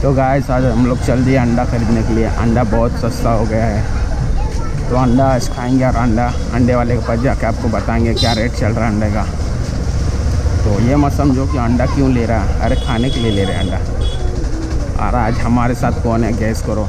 तो गाइस आज हम लोग चल दिए अंडा ख़रीदने के लिए। अंडा बहुत सस्ता हो गया है, तो अंडा आज खाएंगे और अंडे वाले के पास जाके आपको बताएंगे क्या रेट चल रहा है अंडे का। तो ये मत समझो कि अंडा क्यों ले रहा है, अरे खाने के लिए ले रहे हैं अंडा। और आज हमारे साथ कौन है गैस करो।